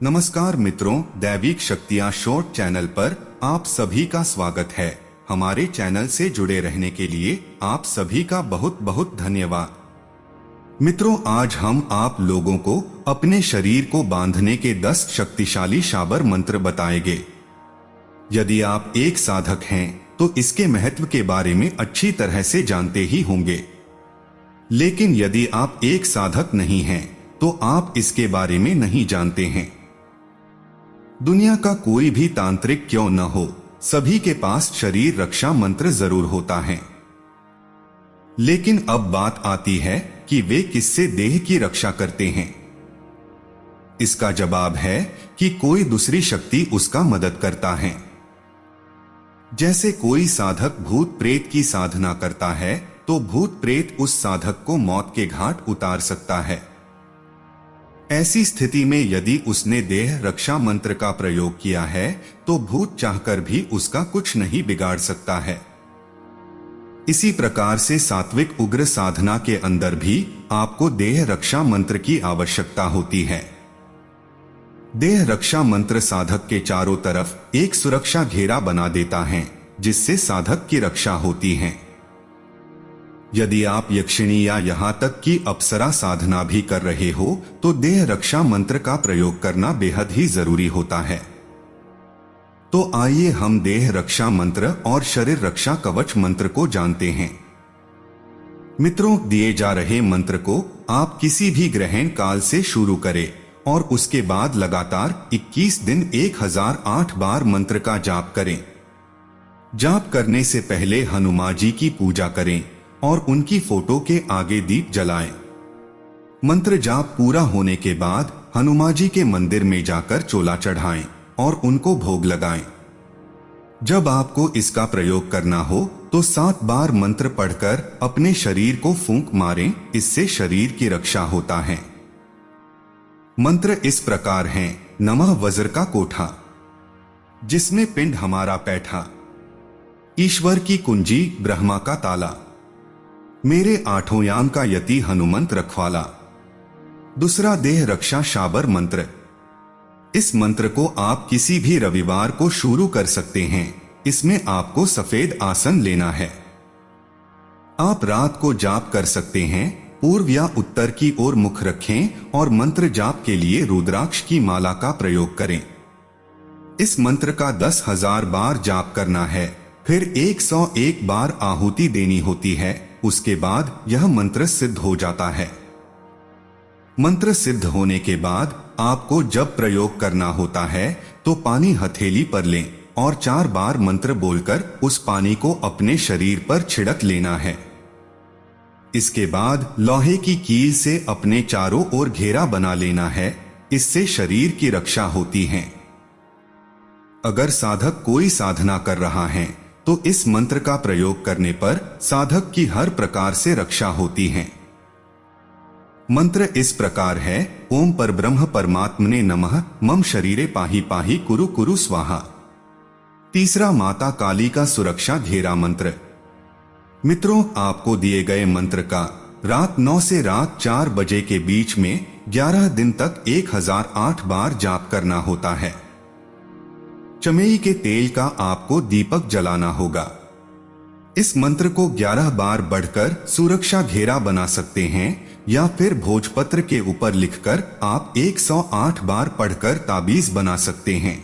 नमस्कार मित्रों, दैविक शक्तियां शॉर्ट चैनल पर आप सभी का स्वागत है। हमारे चैनल से जुड़े रहने के लिए आप सभी का बहुत बहुत धन्यवाद। मित्रों, आज हम आप लोगों को अपने शरीर को बांधने के 10 शक्तिशाली शाबर मंत्र बताएंगे। यदि आप एक साधक हैं तो इसके महत्व के बारे में अच्छी तरह से जानते ही होंगे, लेकिन यदि आप एक साधक नहीं हैं तो आप इसके बारे में नहीं जानते हैं। दुनिया का कोई भी तांत्रिक क्यों न हो, सभी के पास शरीर रक्षा मंत्र जरूर होता है, लेकिन अब बात आती है कि वे किससे देह की रक्षा करते हैं। इसका जवाब है कि कोई दूसरी शक्ति उसका मदद करता है। जैसे कोई साधक भूत प्रेत की साधना करता है तो भूत प्रेत उस साधक को मौत के घाट उतार सकता है। ऐसी स्थिति में यदि उसने देह रक्षा मंत्र का प्रयोग किया है तो भूत चाहकर भी उसका कुछ नहीं बिगाड़ सकता है। इसी प्रकार से सात्विक उग्र साधना के अंदर भी आपको देह रक्षा मंत्र की आवश्यकता होती है। देह रक्षा मंत्र साधक के चारों तरफ एक सुरक्षा घेरा बना देता है, जिससे साधक की रक्षा होती है। यदि आप यक्षिणी या यहाँ तक कि अप्सरा साधना भी कर रहे हो तो देह रक्षा मंत्र का प्रयोग करना बेहद ही जरूरी होता है। तो आइए हम देह रक्षा मंत्र और शरीर रक्षा कवच मंत्र को जानते हैं। मित्रों, दिए जा रहे मंत्र को आप किसी भी ग्रहण काल से शुरू करें और उसके बाद लगातार 21 दिन 1008 बार मंत्र का जाप करें। जाप करने से पहले हनुमान जी की पूजा करें और उनकी फोटो के आगे दीप जलाएं। मंत्र जाप पूरा होने के बाद हनुमान जी के मंदिर में जाकर चोला चढ़ाएं और उनको भोग लगाएं। जब आपको इसका प्रयोग करना हो तो 7 बार मंत्र पढ़कर अपने शरीर को फूंक मारें, इससे शरीर की रक्षा होता है। मंत्र इस प्रकार हैं। नमः वज्र का कोठा, जिसमें पिंड हमारा बैठा, ईश्वर की कुंजी ब्रह्मा का ताला, मेरे 8 याम का यति हनुमंत रखवाला। दूसरा देह रक्षा शाबर मंत्र। इस मंत्र को आप किसी भी रविवार को शुरू कर सकते हैं। इसमें आपको सफेद आसन लेना है। आप रात को जाप कर सकते हैं। पूर्व या उत्तर की ओर मुख रखें और मंत्र जाप के लिए रुद्राक्ष की माला का प्रयोग करें। इस मंत्र का 10,000 बार जाप करना है, फिर 101 बार आहुति देनी होती है। उसके बाद यह मंत्र सिद्ध हो जाता है। मंत्र सिद्ध होने के बाद आपको जब प्रयोग करना होता है तो पानी हथेली पर लें और 4 बार मंत्र बोलकर उस पानी को अपने शरीर पर छिड़क लेना है। इसके बाद लोहे की कील से अपने चारों ओर घेरा बना लेना है। इससे शरीर की रक्षा होती है। अगर साधक कोई साधना कर रहा है तो इस मंत्र का प्रयोग करने पर साधक की हर प्रकार से रक्षा होती है। मंत्र इस प्रकार है। ओम परब्रह्म परमात्मने नमः, मम शरीरे पाहि पाहि कुरु कुरु स्वाहा। तीसरा माता काली का सुरक्षा घेरा मंत्र। मित्रों, आपको दिए गए मंत्र का रात 9 से रात 4 बजे के बीच में 11 दिन तक 1008 बार जाप करना होता है। चमेली के तेल का आपको दीपक जलाना होगा। इस मंत्र को 11 बार बढ़कर सुरक्षा घेरा बना सकते हैं या फिर भोजपत्र के ऊपर लिखकर आप 108 बार पढ़कर ताबीज बना सकते हैं।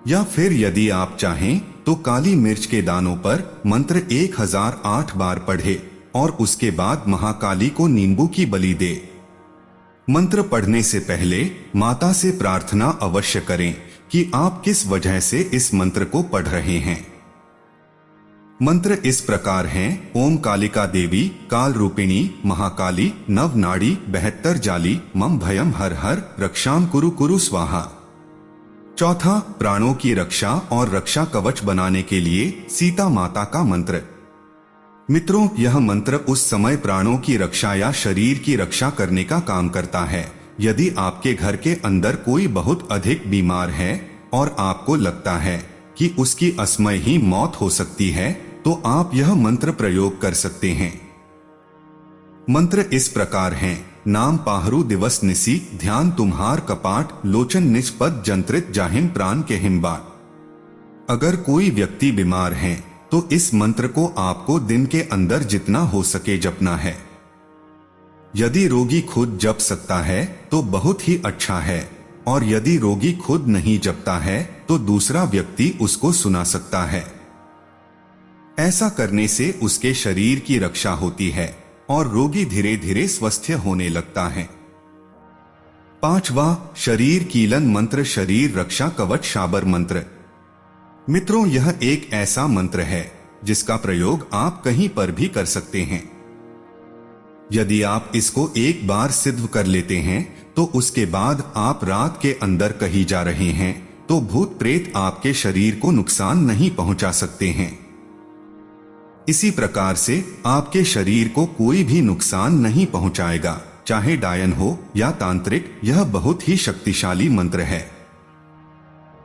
या फिर यदि आप चाहें तो काली मिर्च के दानों पर मंत्र 1008 बार पढ़े और उसके बाद महाकाली को नींबू की बलि दे। मंत्र पढ़ने से पहले माता से प्रार्थना अवश्य करें कि आप किस वजह से इस मंत्र को पढ़ रहे हैं। मंत्र इस प्रकार हैं। ओम कालिका देवी काल रूपिणी महाकाली नव नाड़ी 72 जाली मम भयम हर हर रक्षाम कुरु कुरु स्वाहा। चौथा, प्राणों की रक्षा और रक्षा कवच बनाने के लिए सीता माता का मंत्र। मित्रों, यह मंत्र उस समय प्राणों की रक्षा या शरीर की रक्षा करने का काम करता है। यदि आपके घर के अंदर कोई बहुत अधिक बीमार है और आपको लगता है कि उसकी असमय ही मौत हो सकती है तो आप यह मंत्र प्रयोग कर सकते हैं। मंत्र इस प्रकार हैं। नाम पाहरू दिवस निसी ध्यान तुम्हार कपाट लोचन निष्पद जंत्रित जाहिम प्राण के हिम्बाट। अगर कोई व्यक्ति बीमार है तो इस मंत्र को आपको दिन के अंदर जितना हो सके जपना है। यदि रोगी खुद जप सकता है तो बहुत ही अच्छा है, और यदि रोगी खुद नहीं जपता है तो दूसरा व्यक्ति उसको सुना सकता है। ऐसा करने से उसके शरीर की रक्षा होती है और रोगी धीरे धीरे स्वस्थ होने लगता है। 5वां शरीर कीलन मंत्र, शरीर रक्षा कवच शाबर मंत्र। मित्रों, यह एक ऐसा मंत्र है जिसका प्रयोग आप कहीं पर भी कर सकते हैं। यदि आप इसको एक बार सिद्ध कर लेते हैं तो उसके बाद आप रात के अंदर कहीं जा रहे हैं तो भूत प्रेत आपके शरीर को नुकसान नहीं पहुंचा सकते हैं। इसी प्रकार से आपके शरीर को कोई भी नुकसान नहीं पहुंचाएगा, चाहे डायन हो या तांत्रिक। यह बहुत ही शक्तिशाली मंत्र है।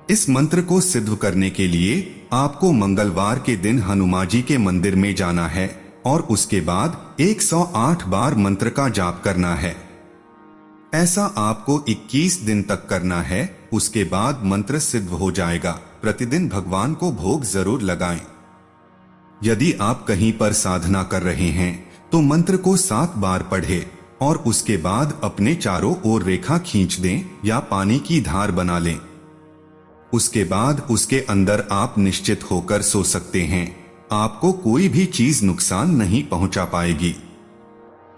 इस मंत्र को सिद्ध करने के लिए आपको मंगलवार के दिन हनुमान जी के मंदिर में जाना है और उसके बाद 108 बार मंत्र का जाप करना है। ऐसा आपको 21 दिन तक करना है। उसके बाद मंत्र सिद्ध हो जाएगा। प्रतिदिन भगवान को भोग जरूर लगाएं। यदि आप कहीं पर साधना कर रहे हैं तो मंत्र को 7 बार पढ़ें और उसके बाद अपने चारों ओर रेखा खींच दें या पानी की धार बना लें। उसके बाद उसके अंदर आप निश्चित होकर सो सकते हैं। आपको कोई भी चीज नुकसान नहीं पहुंचा पाएगी।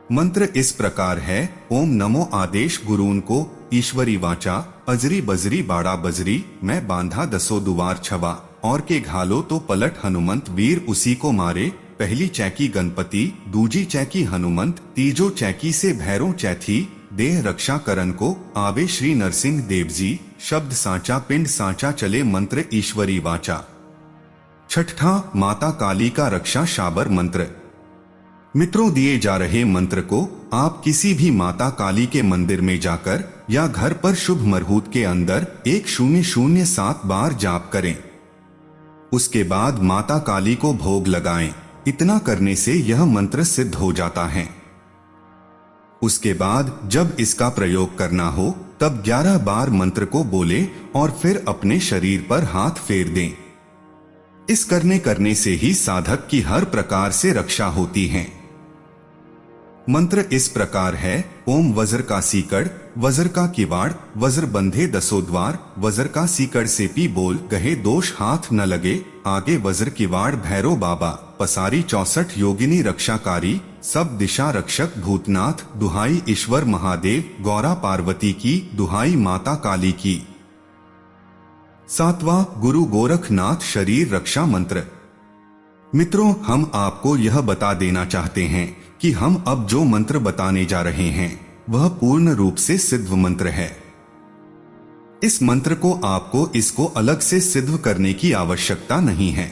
मंत्र इस प्रकार है। ओम नमो आदेश गुरून को ईश्वरी वाचा अजरी बजरी बाड़ा बजरी मैं बांधा दसो दुवार छवा और के घालो तो पलट हनुमंत वीर उसी को मारे। पहली चैकी गणपति, दूजी चैकी हनुमंत, तीजो चैकी से भैरों चैथी देह रक्षा करन को आवे श्री नरसिंह देव जी। शब्द सांचा पिंड सांचा चले मंत्र ईश्वरी वाचा। 6ठा माता काली का रक्षा शाबर मंत्र। मित्रों, दिए जा रहे मंत्र को आप किसी भी माता काली के मंदिर में जाकर या घर पर शुभ मुहूर्त के अंदर 1007 बार जाप करें। उसके बाद माता काली को भोग लगाएं। इतना करने से यह मंत्र सिद्ध हो जाता है। उसके बाद जब इसका प्रयोग करना हो तब 11 बार मंत्र को बोले और फिर अपने शरीर पर हाथ फेर दें। इस करने से ही साधक की हर प्रकार से रक्षा होती है। मंत्र इस प्रकार है। ओम वज्र का सीकड़, वज्र का किवाड़, वज्र बंधे दसो द्वार, वज्र का सीकड़ से पी बोल गहे दोष हाथ न लगे, आगे वज्र किवाड़ भैरो बाबा, पसारी 64 योगिनी रक्षाकारी, सब दिशा रक्षक भूतनाथ, दुहाई ईश्वर महादेव, गौरा पार्वती की, दुहाई माता काली की। 7वां गुरु गोरखनाथ शरीर रक्षा मंत्र। मित्रों, हम आपको यह बता देना चाहते हैं कि हम अब जो मंत्र बताने जा रहे हैं वह पूर्ण रूप से सिद्ध मंत्र है। इस मंत्र को आपको इसको अलग से सिद्ध करने की आवश्यकता नहीं है।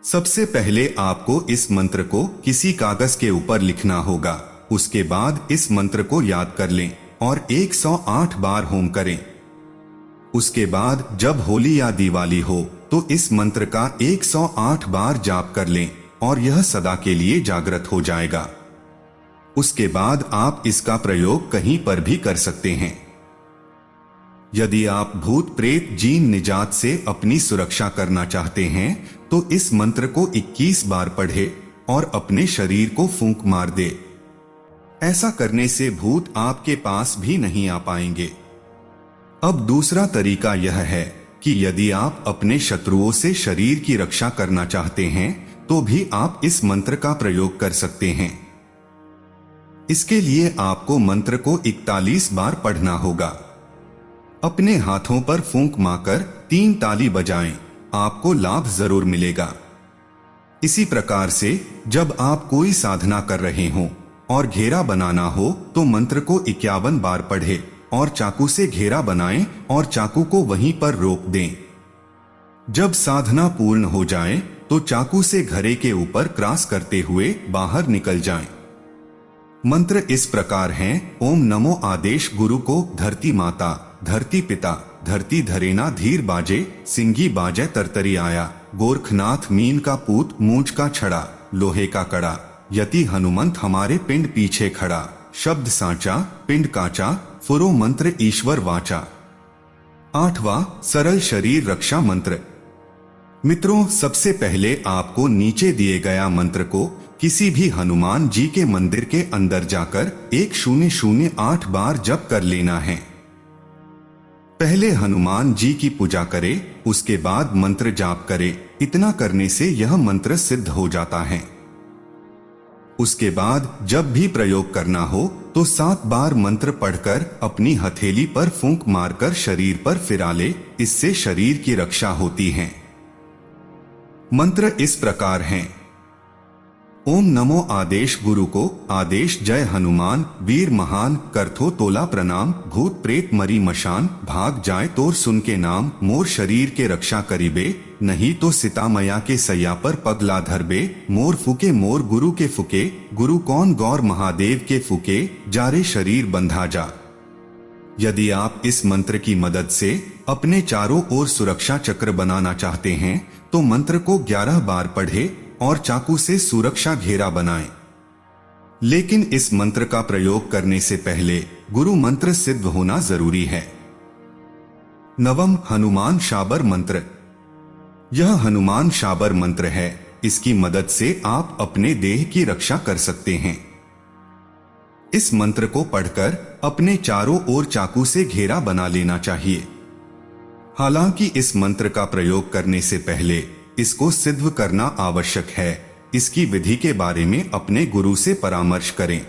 सबसे पहले आपको इस मंत्र को किसी कागज के ऊपर लिखना होगा। उसके बाद इस मंत्र को याद कर लें और 108 बार होम करें। उसके बाद जब होली या दिवाली हो तो इस मंत्र का 108 बार जाप कर लें और यह सदा के लिए जागृत हो जाएगा। उसके बाद आप इसका प्रयोग कहीं पर भी कर सकते हैं। यदि आप भूत प्रेत जीन निजात से अपनी सुरक्षा करना चाहते हैं तो इस मंत्र को 21 बार पढ़े और अपने शरीर को फूंक मार दे। ऐसा करने से भूत आपके पास भी नहीं आ पाएंगे। अब दूसरा तरीका यह है कि यदि आप अपने शत्रुओं से शरीर की रक्षा करना चाहते हैं तो भी आप इस मंत्र का प्रयोग कर सकते हैं। इसके लिए आपको मंत्र को 41 बार पढ़ना होगा। अपने हाथों पर फूंक मारकर 3 ताली बजाएं, आपको लाभ जरूर मिलेगा। इसी प्रकार से जब आप कोई साधना कर रहे हो और घेरा बनाना हो तो मंत्र को 51 बार पढ़े और चाकू से घेरा बनाएं और चाकू को वहीं पर रोक दें। जब साधना पूर्ण हो जाए तो चाकू से घरे के ऊपर क्रॉस करते हुए बाहर निकल जाएं। मंत्र इस प्रकार हैं। ओम नमो आदेश गुरु को धरती माता, धरती पिता, धरती धरेना धीर बाजे, सिंगी बाजे तरतरी आया, गोरखनाथ मीन का पूत, मूंछ का छड़ा, लोहे का कड़ा, यति हनुमंत हमारे पिंड पीछे खड़ा, शब्द साचा, पिंड काचा, फुरो मंत्र ईश्वर वाचा। 8वां सरल शरीर रक्षा मंत्र। मित्रों, सबसे पहले आपको नीचे दिए गया मंत्र को किसी भी हनुमान जी के मंदिर के अंदर जाकर 1008 बार जप कर लेना है। पहले हनुमान जी की पूजा करें, उसके बाद मंत्र जाप करें। इतना करने से यह मंत्र सिद्ध हो जाता है। उसके बाद जब भी प्रयोग करना हो तो 7 बार मंत्र पढ़कर अपनी हथेली पर फूंक मारकर शरीर पर फिरा ले। इससे शरीर की रक्षा होती है। मंत्र इस प्रकार हैं। ओम नमो आदेश गुरु को, आदेश जय हनुमान, वीर महान, करथो तोला प्रणाम, भूत प्रेत मरी मशान, भाग जाए तोर सुन के नाम, मोर शरीर के रक्षा करीबे, नहीं तो सीता मैया के सैया पर पगला धरबे, मोर फुके मोर गुरु के फुके, गुरु कौन गौर महादेव के फुके, जारे शरीर बंधा जा। यदि आप इस मंत्र की मदद से अपने चारों ओर सुरक्षा चक्र बनाना चाहते हैं तो मंत्र को 11 बार पढ़े और चाकू से सुरक्षा घेरा बनाएं। लेकिन इस मंत्र का प्रयोग करने से पहले गुरु मंत्र सिद्ध होना जरूरी है। 9वां हनुमान शाबर मंत्र। यह हनुमान शाबर मंत्र है। इसकी मदद से आप अपने देह की रक्षा कर सकते हैं। इस मंत्र को पढ़कर अपने चारों ओर चाकू से घेरा बना लेना चाहिए। हालांकि इस मंत्र का प्रयोग करने से पहले इसको सिद्ध करना आवश्यक है। इसकी विधि के बारे में अपने गुरु से परामर्श करें।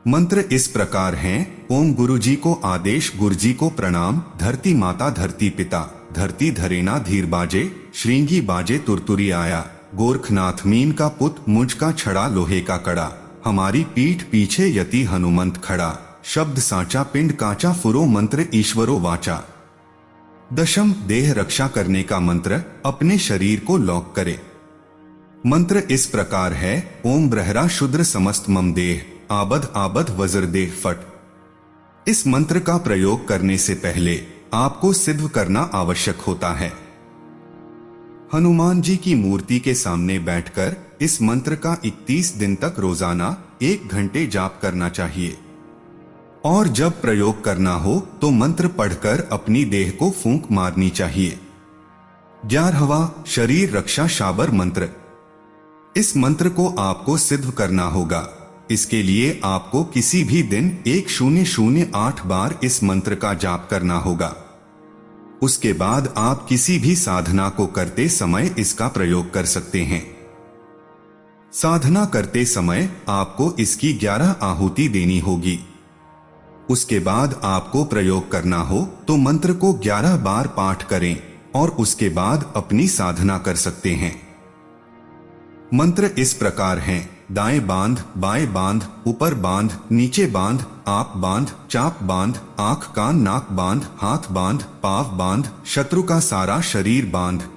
मंत्र इस प्रकार हैं। ओम गुरु जी को आदेश, गुरु जी को प्रणाम, धरती माता धरती पिता, धरती धरेना धीर बाजे, श्रृंगी बाजे तुरतुरी आया, गोरखनाथ मीन का पुत, मुझ का छड़ा लोहे का कड़ा, हमारी पीठ पीछे यति हनुमंत खड़ा, शब्द साचा, पिंड काचा, फुरो मंत्र ईश्वरो वाचा। 10वां देह रक्षा करने का मंत्र। अपने शरीर को लॉक करें। मंत्र इस प्रकार है। ओम ब्रहरा शुद्र समस्त मम देह, आबद आबद वज्र देह फट। इस मंत्र का प्रयोग करने से पहले आपको सिद्ध करना आवश्यक होता है। हनुमान जी की मूर्ति के सामने बैठकर इस मंत्र का 31 दिन तक रोजाना 1 घंटे जाप करना चाहिए। और जब प्रयोग करना हो तो मंत्र पढ़कर अपनी देह को फूंक मारनी चाहिए। 11वां शरीर रक्षा शाबर मंत्र। इस मंत्र को आपको सिद्ध करना होगा। इसके लिए आपको किसी भी दिन 1008 बार इस मंत्र का जाप करना होगा। उसके बाद आप किसी भी साधना को करते समय इसका प्रयोग कर सकते हैं। साधना करते समय आपको इसकी 11 आहुति देनी होगी। उसके बाद आपको प्रयोग करना हो तो मंत्र को 11 बार पाठ करें और उसके बाद अपनी साधना कर सकते हैं। मंत्र इस प्रकार हैं। दाएं बांध, बाएं बांध, ऊपर बांध, नीचे बांध, आप बांध, चाप बांध, आंख कान नाक बांध, हाथ बांध, पाव बांध, शत्रु का सारा शरीर बांध,